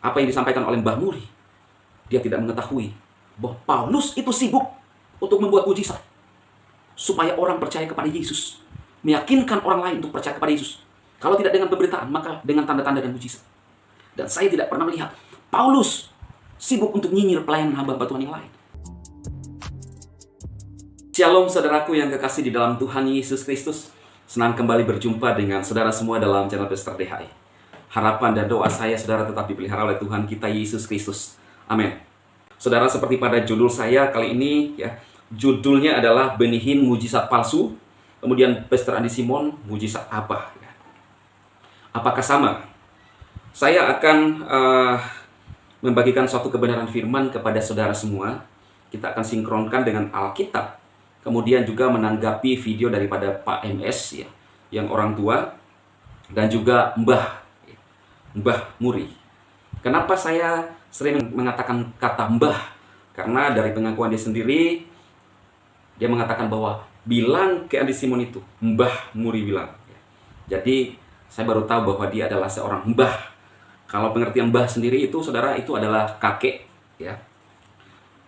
apa yang disampaikan oleh Mbah Muri, dia tidak mengetahui bahwa Paulus itu sibuk untuk membuat mujizat supaya orang percaya kepada Yesus, meyakinkan orang lain untuk percaya kepada Yesus. Kalau tidak dengan pemberitaan, maka dengan tanda-tanda dan mujizat. Dan saya tidak pernah melihat Paulus sibuk untuk nyinyir pelayanan hamba-hamba Tuhan yang lain. Shalom saudaraku yang kekasih di dalam Tuhan Yesus Kristus. Senang kembali berjumpa dengan saudara semua dalam channel Pastor DHI. Harapan dan doa saya saudara tetap dipelihara oleh Tuhan kita Yesus Kristus. Amin. Saudara, seperti pada judul saya kali ini, ya, judulnya adalah Benihin Mujizat Palsu. Kemudian Pastor Andi Simon, mujizat apa? Apakah sama? Saya akan membagikan suatu kebenaran firman kepada saudara semua. Kita akan sinkronkan dengan Alkitab. Kemudian juga menanggapi video daripada Pak MS, ya, yang orang tua, dan juga Mbah Muri. Kenapa saya sering mengatakan kata Mbah? Karena dari pengakuan dia sendiri, dia mengatakan bahwa bilang ke Andi Simon itu, Mbah Muri bilang. Jadi saya baru tahu bahwa dia adalah seorang mbah. Kalau pengertian mbah sendiri itu, saudara, itu adalah kakek, ya.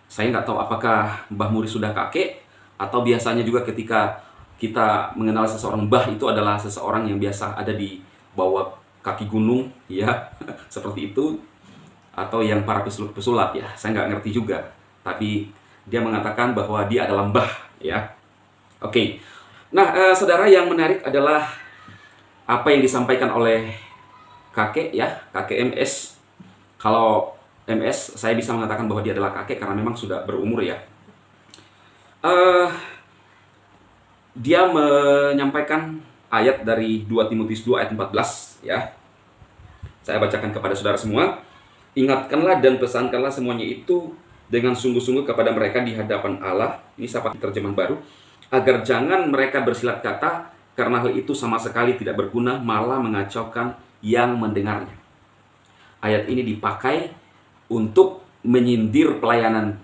Saya nggak tahu apakah Mbah Muri sudah kakek, atau biasanya juga ketika kita mengenal seseorang mbah itu adalah seseorang yang biasa ada di bawah kaki gunung, ya, seperti itu, atau yang para pesulap, ya. Saya nggak ngerti juga, tapi dia mengatakan bahwa dia adalah mbah, ya. Oke. Nah, saudara, yang menarik adalah apa yang disampaikan oleh kakek, ya, kakek MS. Kalau MS, saya bisa mengatakan bahwa dia adalah kakek karena memang sudah berumur, ya. Dia menyampaikan ayat dari 2 Timotius 2 ayat 14, ya. Saya bacakan kepada saudara semua. Ingatkanlah dan pesankanlah semuanya itu dengan sungguh-sungguh kepada mereka di hadapan Allah. Ini seperti terjemahan baru. Agar jangan mereka bersilat kata, karena hal itu sama sekali tidak berguna, malah mengacaukan yang mendengarnya. Ayat ini dipakai untuk menyindir pelayanan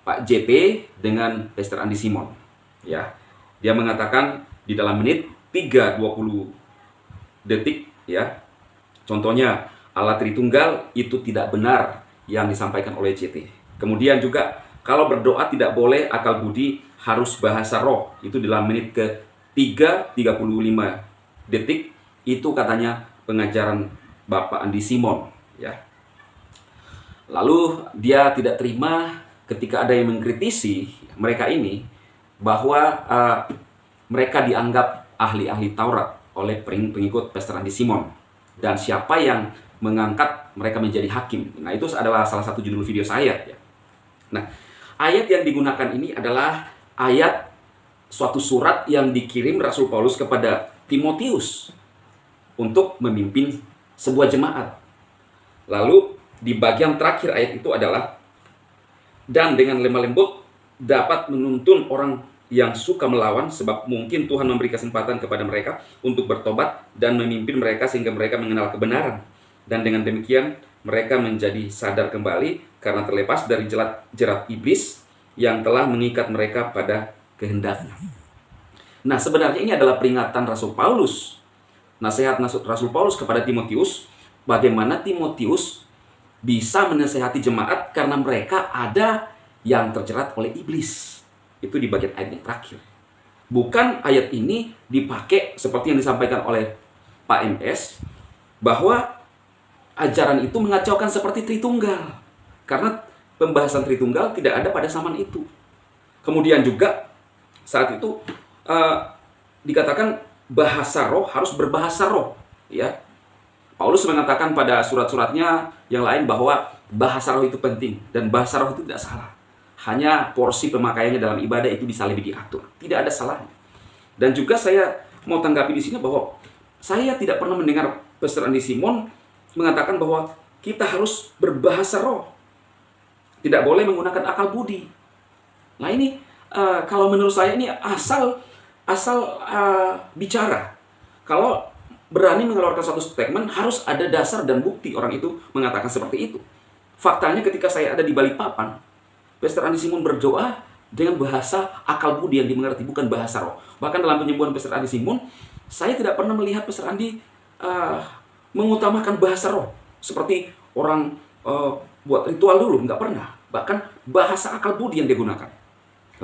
Pak JP dengan Pastor Andi Simon, ya. Dia mengatakan di dalam menit 3:20 detik, ya. Contohnya, Allah Tritunggal itu tidak benar yang disampaikan oleh JT. Kemudian juga kalau berdoa tidak boleh akal budi, harus bahasa roh. Itu dalam menit ke 3:35 detik, itu katanya pengajaran Bapak Andi Simon, ya. Lalu dia tidak terima ketika ada yang mengkritisi mereka ini bahwa mereka dianggap ahli-ahli Taurat oleh pengikut Pastor Andi Simon, dan siapa yang mengangkat mereka menjadi hakim. Nah, itu adalah salah satu judul video saya, ya. Nah, ayat yang digunakan ini adalah ayat suatu surat yang dikirim Rasul Paulus kepada Timotius untuk memimpin sebuah jemaat. Lalu di bagian terakhir ayat itu adalah, dan dengan lemah lembut dapat menuntun orang yang suka melawan, sebab mungkin Tuhan memberi kesempatan kepada mereka untuk bertobat dan memimpin mereka sehingga mereka mengenal kebenaran. Dan dengan demikian mereka menjadi sadar kembali karena terlepas dari jerat iblis yang telah mengikat mereka pada kehendaknya. Nah, sebenarnya ini adalah peringatan Rasul Paulus, nasihat Rasul Paulus kepada Timotius, bagaimana Timotius bisa menasehati jemaat karena mereka ada yang terjerat oleh iblis. Itu di bagian ayat yang terakhir. Bukan ayat ini dipakai seperti yang disampaikan oleh Pak MS, bahwa ajaran itu mengacaukan seperti Tritunggal. Karena pembahasan Tritunggal tidak ada pada zaman itu. Kemudian juga saat itu dikatakan bahasa roh harus berbahasa roh, ya. Paulus mengatakan pada surat-suratnya yang lain bahwa bahasa roh itu penting, dan bahasa roh itu tidak salah. Hanya porsi pemakaiannya dalam ibadah itu bisa lebih diatur. Tidak ada salahnya. Dan juga saya mau tanggapi di sini bahwa saya tidak pernah mendengar Pastor Andi Simon mengatakan bahwa kita harus berbahasa roh, tidak boleh menggunakan akal budi. Nah, ini kalau menurut saya ini asal bicara. Kalau berani mengeluarkan suatu statement, harus ada dasar dan bukti orang itu mengatakan seperti itu. Faktanya ketika saya ada di Balikpapan, Pastor Andi Simon berdoa dengan bahasa akal budi yang dimengerti, bukan bahasa roh. Bahkan dalam penyembuhan Pastor Andi Simon, saya tidak pernah melihat Pastor Andi mengutamakan bahasa roh. Seperti orang buat ritual dulu, nggak pernah. Bahkan bahasa akal budi yang digunakan.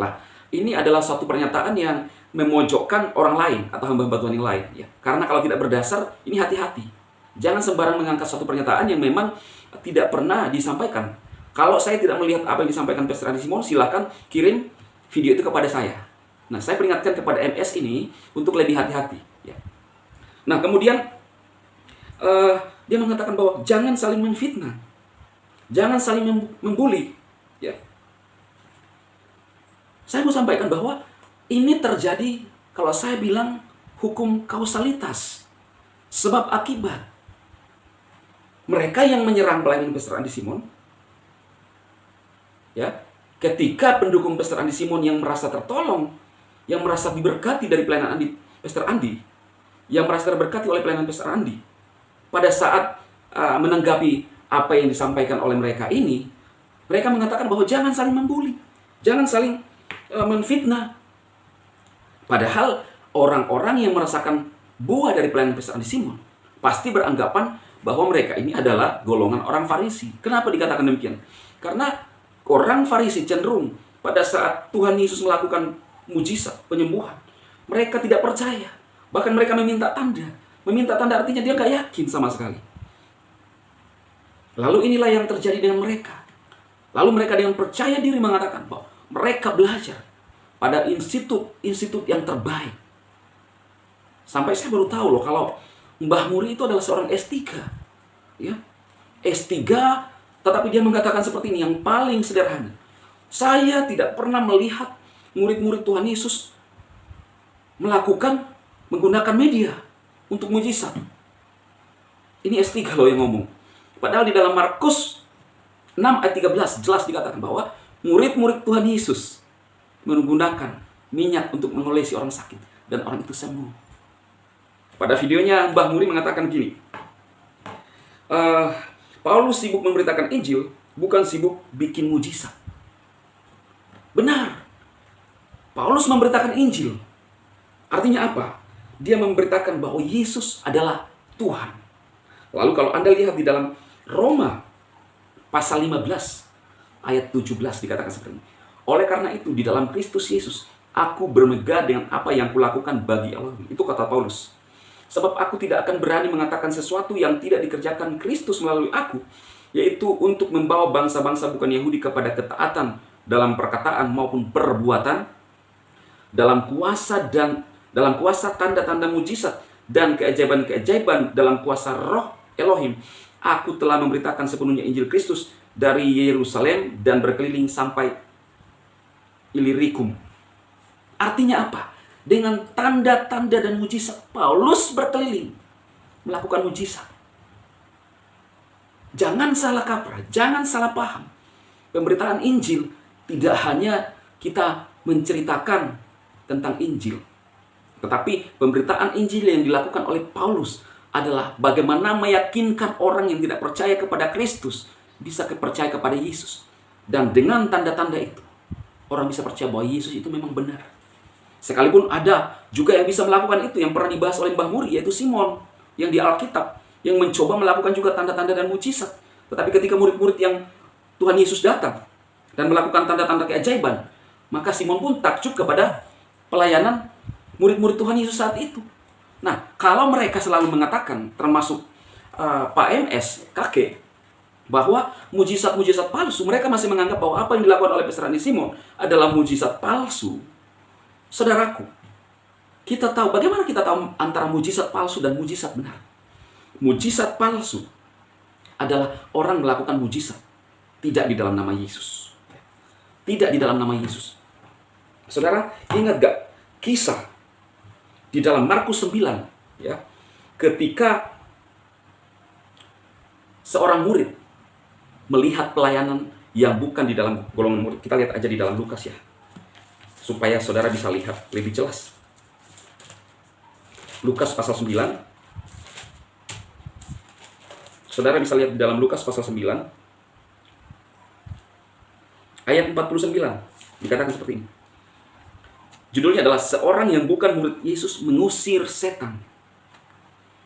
Lah, ini adalah suatu pernyataan yang memojokkan orang lain atau hamba-hamba Tuhan yang lain. Ya. Karena kalau tidak berdasar, ini hati-hati. Jangan sembarang mengangkat suatu pernyataan yang memang tidak pernah disampaikan. Kalau saya tidak melihat apa yang disampaikan Pastor Andi Simon, silakan kirim video itu kepada saya. Nah, saya peringatkan kepada MS ini untuk lebih hati-hati. Ya. Nah, kemudian dia mengatakan bahwa jangan saling menfitnah, jangan saling membuli. Ya. Saya mau sampaikan bahwa ini terjadi kalau saya bilang hukum kausalitas, sebab akibat. Mereka yang menyerang pelayanan Pastor Andi Simon, ya, ketika pendukung Pastor Andi Simon yang merasa tertolong, yang merasa diberkati dari pelayanan Pastor Andi, yang merasa terberkati oleh pelayanan Pastor Andi, pada saat menanggapi apa yang disampaikan oleh mereka ini, mereka mengatakan bahwa jangan saling membuli, jangan saling menfitnah. Padahal orang-orang yang merasakan buah dari pelayanan Pastor Andi Simon pasti beranggapan bahwa mereka ini adalah golongan orang Farisi. Kenapa dikatakan demikian? Karena orang Farisi cenderung pada saat Tuhan Yesus melakukan mujizat, penyembuhan, mereka tidak percaya. Bahkan mereka meminta tanda. Meminta tanda artinya dia gak yakin sama sekali. Lalu inilah yang terjadi dengan mereka. Lalu mereka dengan percaya diri mengatakan bahwa mereka belajar pada institut yang terbaik. Sampai saya baru tahu loh kalau Mbah Muri itu adalah seorang S3. Ya. S3, tetapi dia mengatakan seperti ini, yang paling sederhana. Saya tidak pernah melihat murid-murid Tuhan Yesus menggunakan media untuk mujizat. Ini S3 loh yang ngomong. Padahal di dalam Markus 6 ayat 13 jelas dikatakan bahwa murid-murid Tuhan Yesus menggunakan minyak untuk mengolesi orang sakit dan orang itu sembuh. Pada videonya Mbah Muri mengatakan gini, Paulus sibuk memberitakan Injil, bukan sibuk bikin mujizat. Benar, Paulus memberitakan Injil. Artinya apa? Dia memberitakan bahwa Yesus adalah Tuhan. Lalu kalau Anda lihat di dalam Roma pasal 15 ayat 17 dikatakan seperti ini. Oleh karena itu di dalam Kristus Yesus aku bermegah dengan apa yang kulakukan bagi Allah. Itu kata Paulus. Sebab aku tidak akan berani mengatakan sesuatu yang tidak dikerjakan Kristus melalui aku, yaitu untuk membawa bangsa-bangsa bukan Yahudi kepada ketaatan dalam perkataan maupun perbuatan, dalam kuasa tanda-tanda mujizat dan keajaiban-keajaiban dalam kuasa Roh Elohim. Aku telah memberitakan sepenuhnya Injil Kristus dari Yerusalem dan berkeliling sampai Ilirikum. Artinya apa? Dengan tanda-tanda dan mujizat, Paulus berkeliling melakukan mujizat. Jangan salah kaprah, jangan salah paham. Pemberitaan Injil tidak hanya kita menceritakan tentang Injil, tetapi pemberitaan Injil yang dilakukan oleh Paulus adalah bagaimana meyakinkan orang yang tidak percaya kepada Kristus bisa percaya kepada Yesus. Dan dengan tanda-tanda itu, orang bisa percaya bahwa Yesus itu memang benar. Sekalipun ada juga yang bisa melakukan itu, yang pernah dibahas oleh Mbah Muri, yaitu Simon, yang di Alkitab, yang mencoba melakukan juga tanda-tanda dan mujizat. Tetapi ketika murid-murid yang Tuhan Yesus datang dan melakukan tanda-tanda keajaiban, maka Simon pun takjub kepada pelayanan murid-murid Tuhan Yesus saat itu. Nah, kalau mereka selalu mengatakan, termasuk Pak MS, kakek, bahwa mujizat-mujizat palsu, mereka masih menganggap bahwa apa yang dilakukan oleh Pastor Andi Simon adalah mujizat palsu. Saudaraku, kita tahu, bagaimana kita tahu antara mujizat palsu dan mujizat benar? Mujizat palsu adalah orang melakukan mujizat tidak di dalam nama Yesus. Tidak di dalam nama Yesus. Saudara, ingat gak kisah di dalam Markus 9, ya, ketika seorang murid melihat pelayanan yang bukan di dalam golongan murid. Kita lihat aja di dalam Lukas ya, supaya saudara bisa lihat lebih jelas. Lukas pasal 9. Saudara bisa lihat di dalam Lukas pasal 9 ayat 49. Dikatakan seperti ini. Judulnya adalah seorang yang bukan murid Yesus mengusir setan.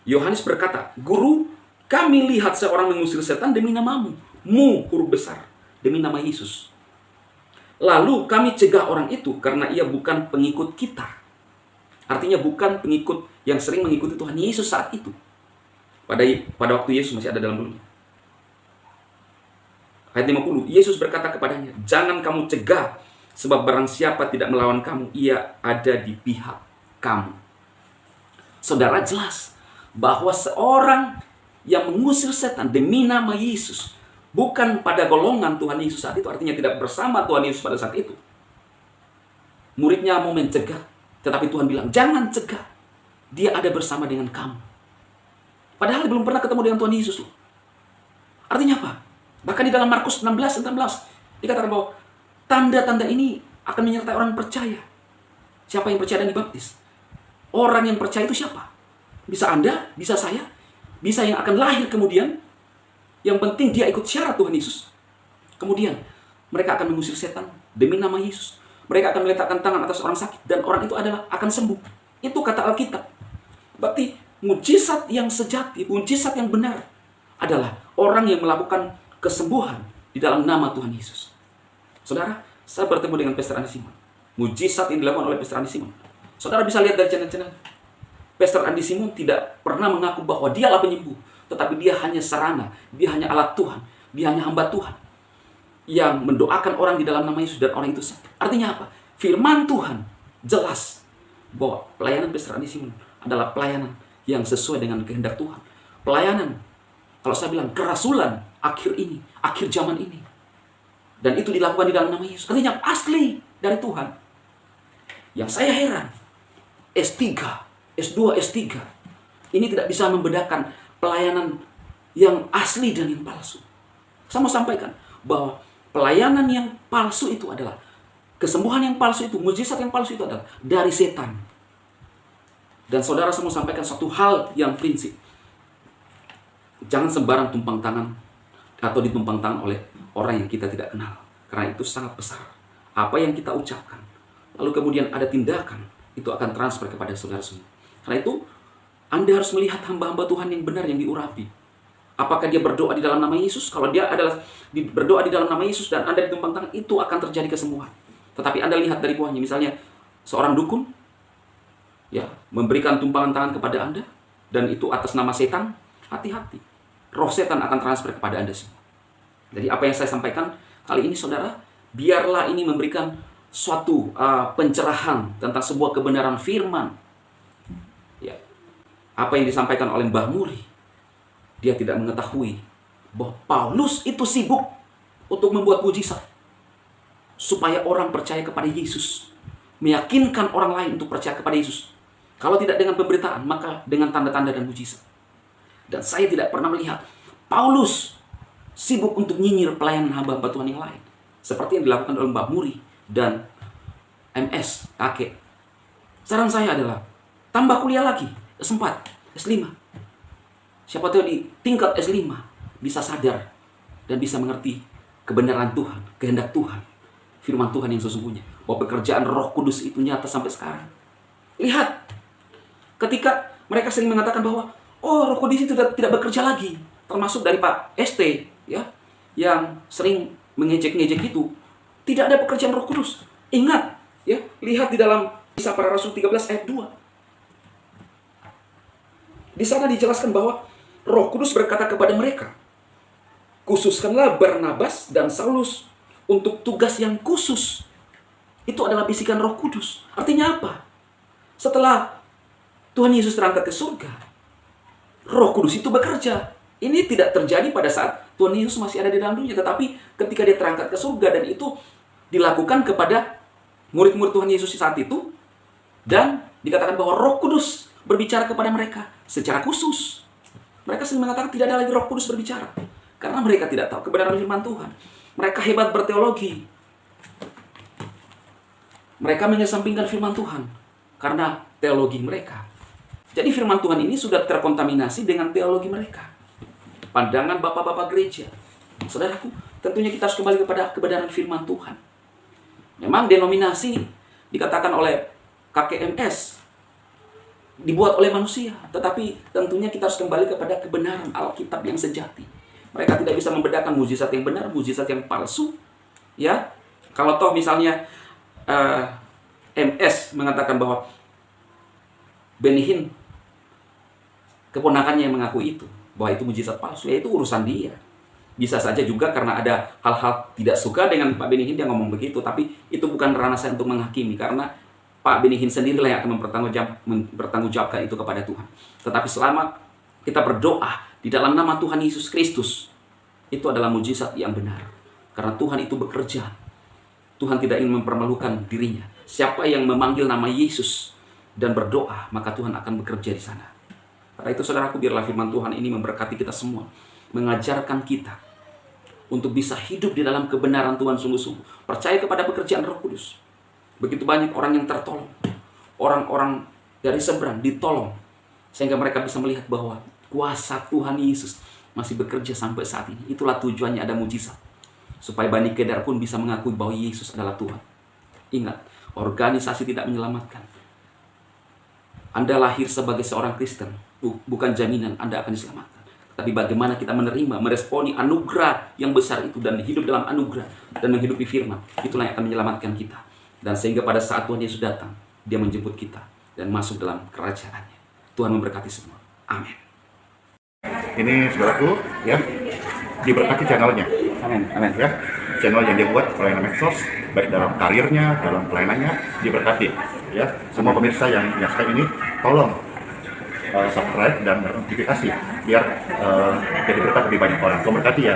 Yohanes berkata, "Guru, Kami lihat seorang mengusir setan demi namamu. Mu huruf besar. Demi nama Yesus. Lalu kami cegah orang itu karena ia bukan pengikut kita. Artinya bukan pengikut yang sering mengikuti Tuhan Yesus saat itu. Pada waktu Yesus masih ada dalam dunia. Ayat 50. Yesus berkata kepadanya, jangan kamu cegah, sebab barang siapa tidak melawan kamu, ia ada di pihak kamu. Saudara, jelas bahwa seorang yang mengusir setan demi nama Yesus, bukan pada golongan Tuhan Yesus saat itu, artinya tidak bersama Tuhan Yesus pada saat itu. Muridnya mau mencegah, tetapi Tuhan bilang, jangan cegah. Dia ada bersama dengan kamu. Padahal belum pernah ketemu dengan Tuhan Yesus loh. Artinya apa? Bahkan di dalam Markus 16 dikatakan bahwa tanda-tanda ini akan menyertai orang percaya. Siapa yang percaya dan dibaptis? Orang yang percaya itu siapa? Bisa Anda, bisa saya, bisa yang akan lahir kemudian. Yang penting dia ikut syarat Tuhan Yesus. Kemudian mereka akan mengusir setan demi nama Yesus. Mereka akan meletakkan tangan atas orang sakit dan orang itu akan sembuh. Itu kata Alkitab. Berarti mujizat yang sejati, mujizat yang benar adalah orang yang melakukan kesembuhan di dalam nama Tuhan Yesus. Saudara, saya bertemu dengan Pastor Andi Simon. Mujizat yang dilakukan oleh Pastor Andi Simon. Saudara bisa lihat dari channel-channel. Pastor Andi Simon tidak pernah mengaku bahwa dialah penyembuh, tetapi dia hanya sarana, dia hanya alat Tuhan, dia hanya hamba Tuhan yang mendoakan orang di dalam nama Yesus dan orang itu sembuh. Artinya apa? Firman Tuhan jelas bahwa pelayanan Pastor Andi Simon adalah pelayanan yang sesuai dengan kehendak Tuhan. Pelayanan, kalau saya bilang kerasulan akhir ini, akhir zaman ini. Dan itu dilakukan di dalam nama Yesus. Artinya asli dari Tuhan. Yang saya heran, S3, S2, S3, ini tidak bisa membedakan pelayanan yang asli dan yang palsu. Saya mau sampaikan bahwa pelayanan yang palsu itu adalah, kesembuhan yang palsu itu, mujizat yang palsu itu adalah dari setan. Dan saudara, saya mau sampaikan satu hal yang prinsip. Jangan sembarang tumpang tangan atau ditumpang tangan oleh orang yang kita tidak kenal. Karena itu sangat besar. Apa yang kita ucapkan, lalu kemudian ada tindakan, itu akan transfer kepada saudara semua. Karena itu, Anda harus melihat hamba-hamba Tuhan yang benar yang diurapi. Apakah dia berdoa di dalam nama Yesus? Kalau dia adalah berdoa di dalam nama Yesus dan Anda ditumpang tangan, itu akan terjadi kesembuhan. Tetapi Anda lihat dari buahnya, misalnya seorang dukun, ya, memberikan tumpangan tangan kepada Anda, dan itu atas nama setan, hati-hati. Roh setan akan transfer kepada Anda semua. Jadi apa yang saya sampaikan kali ini, saudara, biarlah ini memberikan suatu pencerahan tentang sebuah kebenaran firman. Ya. Apa yang disampaikan oleh Mbah Muri, dia tidak mengetahui bahwa Paulus itu sibuk untuk membuat mujizat supaya orang percaya kepada Yesus, meyakinkan orang lain untuk percaya kepada Yesus. Kalau tidak dengan pemberitaan, maka dengan tanda-tanda dan mujizat. Dan saya tidak pernah melihat Paulus sibuk untuk nyinyir pelayanan hamba-hamba Tuhan yang lain, seperti yang dilakukan oleh Mbah Muri dan MS, kakek. Saran saya adalah tambah kuliah lagi, S4, S5. Siapa tahu di tingkat S5 bisa sadar dan bisa mengerti kebenaran Tuhan, kehendak Tuhan, firman Tuhan yang sesungguhnya, bahwa pekerjaan Roh Kudus itu nyata sampai sekarang. Lihat, ketika mereka sering mengatakan bahwa Roh Kudus itu tidak bekerja lagi, termasuk dari Pak ST, ya, yang sering mengejek-ngejek itu, tidak ada pekerjaan Roh Kudus. Ingat, ya, lihat di dalam Kisah Para Rasul 13 ayat 2. Di sana dijelaskan bahwa Roh Kudus berkata kepada mereka, khususkanlah Barnabas dan Saulus untuk tugas yang khusus. Itu adalah bisikan Roh Kudus. Artinya apa? Setelah Tuhan Yesus terangkat ke surga, Roh Kudus itu bekerja. Ini tidak terjadi pada saat Tuhan Yesus masih ada di dalam dunia, tetapi ketika dia terangkat ke surga, dan itu dilakukan kepada murid-murid Tuhan Yesus saat itu, dan dikatakan bahwa Roh Kudus berbicara kepada mereka secara khusus. Mereka sering mengatakan tidak ada lagi Roh Kudus berbicara, karena mereka tidak tahu kebenaran firman Tuhan. Mereka hebat berteologi. Mereka mengesampingkan firman Tuhan karena teologi mereka. Jadi firman Tuhan ini sudah terkontaminasi dengan teologi mereka. Pandangan bapak-bapak gereja. Saudaraku, tentunya kita harus kembali kepada kebenaran firman Tuhan. Memang denominasi dikatakan oleh KKMS dibuat oleh manusia, tetapi tentunya kita harus kembali kepada kebenaran Alkitab yang sejati. Mereka tidak bisa membedakan mujizat yang benar, mujizat yang palsu. Ya, kalau toh misalnya MS mengatakan bahwa Benny Hinn, keponakannya yang mengaku itu, bahwa itu mujizat palsu, ya itu urusan dia. Bisa saja juga karena ada hal-hal tidak suka dengan Pak Benny Hinn dia ngomong begitu, tapi itu bukan ranah saya untuk menghakimi, karena Pak Benny Hinn sendirilah yang akan mempertanggungjawabkan itu kepada Tuhan. Tetapi selama kita berdoa di dalam nama Tuhan Yesus Kristus, itu adalah mujizat yang benar. Karena Tuhan itu bekerja. Tuhan tidak ingin mempermalukan dirinya. Siapa yang memanggil nama Yesus dan berdoa, maka Tuhan akan bekerja di sana. Karena itu saudaraku, biarlah firman Tuhan ini memberkati kita semua, mengajarkan kita untuk bisa hidup di dalam kebenaran Tuhan sungguh-sungguh. Percaya kepada pekerjaan Roh Kudus. Begitu banyak orang yang tertolong. Orang-orang dari seberang ditolong. Sehingga mereka bisa melihat bahwa kuasa Tuhan Yesus masih bekerja sampai saat ini. Itulah tujuannya ada mujizat. Supaya Bani Kedar pun bisa mengakui bahwa Yesus adalah Tuhan. Ingat, organisasi tidak menyelamatkan. Anda lahir sebagai seorang Kristen, bukan jaminan Anda akan diselamatkan. Tapi bagaimana kita menerima, meresponi anugerah yang besar itu dan hidup dalam anugerah dan menghidupi firman, itulah yang akan menyelamatkan kita. Dan sehingga pada saat Tuhan Yesus datang, Dia menjemput kita dan masuk dalam kerajaannya. Tuhan memberkati semua. Amin. Ini saudaraku, ya, diberkati channelnya. Amin. Amin. Ya, channel yang dia buat pelayanan medsos, baik dalam karirnya, dalam pelayanannya, diberkati. Ya, semua pemirsa yang menyaksikan ini, tolong subscribe dan notifikasi biar jadi berkat lebih banyak orang. Tuhan berkati ya.